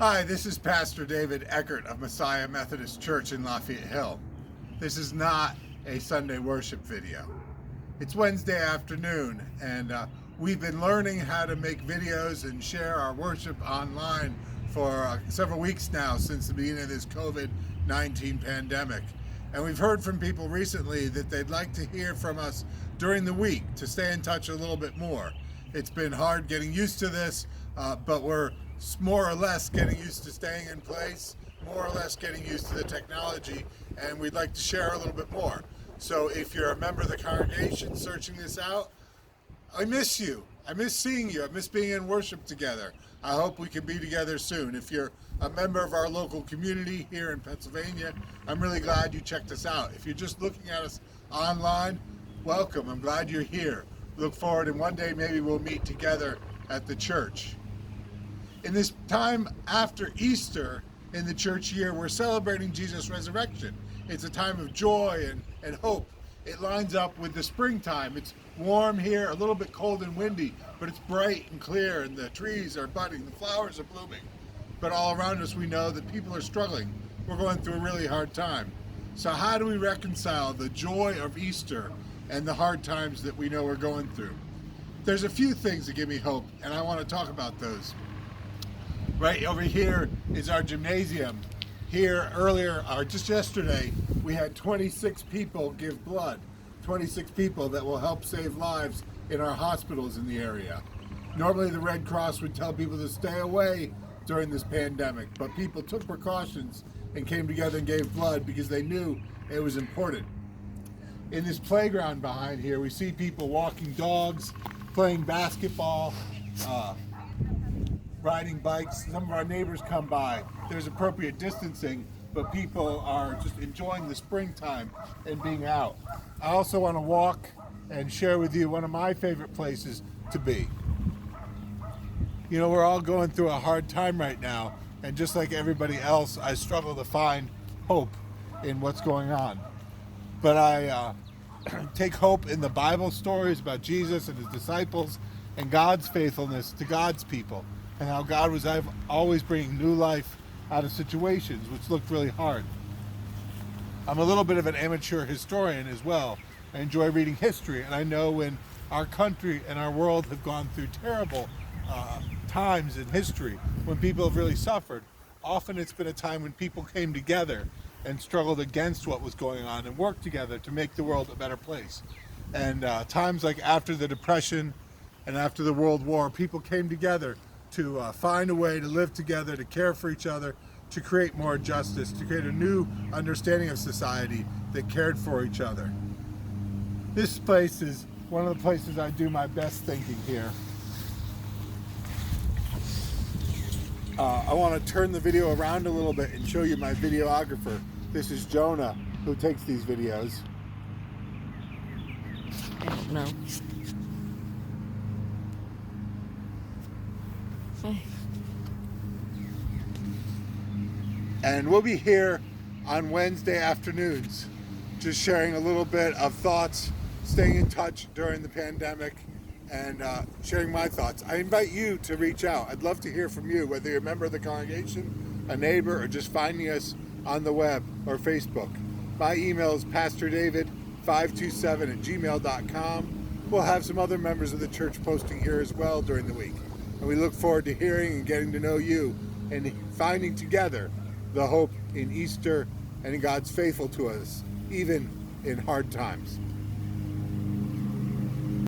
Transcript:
Hi, this is Pastor David Eckert of Messiah Methodist Church in Lafayette Hill. This is not a Sunday worship video. It's Wednesday afternoon, and we've been learning how to make videos and share our worship online for several weeks now since the beginning of this COVID-19 pandemic. And we've heard from people recently that they'd like to hear from us during the week to stay in touch a little bit more. It's been hard getting used to this, but we're more or less getting used to staying in place, more or less getting used to the technology, and we'd like to share a little bit more. So if you're a member of the congregation searching this out, I miss you. I miss seeing you. I miss being in worship together. I hope we can be together soon. If you're a member of our local community here in Pennsylvania, I'm really glad you checked us out. If you're just looking at us online, welcome. I'm glad you're here. Look forward, and one day maybe we'll meet together at the church. In this time after Easter in the church year, we're celebrating Jesus' resurrection. It's a time of joy and hope. It lines up with the springtime. It's warm here, a little bit cold and windy, but it's bright and clear, and the trees are budding, the flowers are blooming. But all around us we know that people are struggling. We're going through a really hard time. So how do we reconcile the joy of Easter and the hard times that we know we're going through? There's a few things that give me hope, and I want to talk about those. Right over here is our gymnasium. Here earlier, or just yesterday, we had 26 people give blood. 26 people that will help save lives in our hospitals in the area. Normally the Red Cross would tell people to stay away during this pandemic, but people took precautions and came together and gave blood because they knew it was important. In this playground behind here, we see people walking dogs, playing basketball, riding bikes. Some of our neighbors come by. There's appropriate distancing, but people are just enjoying the springtime and being out. I also want to walk and share with you one of my favorite places to be. You know, we're all going through a hard time right now, and just like everybody else, I struggle to find hope in what's going on. But I take hope in the Bible stories about Jesus and his disciples and God's faithfulness to God's people, and how God was always bringing new life out of situations which looked really hard. I'm a little bit of an amateur historian as well. I enjoy reading history, and I know when our country and our world have gone through terrible times in history, when people have really suffered, often it's been a time when people came together and struggled against what was going on and worked together to make the world a better place. And times like after the Depression and after the World War, people came together to find a way to live together, to care for each other, to create more justice, to create a new understanding of society that cared for each other. This place is one of the places I do my best thinking here. I want to turn the video around a little bit and show you my videographer. This is Jonah, who takes these videos. I don't know. And we'll be here on Wednesday afternoons, just sharing a little bit of thoughts, staying in touch during the pandemic, and sharing my thoughts. I invite you to reach out. I'd love to hear from you, whether you're a member of the congregation, a neighbor, or just finding us on the web or Facebook. My email is pastordavid527@gmail.com. We'll have some other members of the church posting here as well during the week. And we look forward to hearing and getting to know you and finding together the hope in Easter and in God's faithful to us, even in hard times.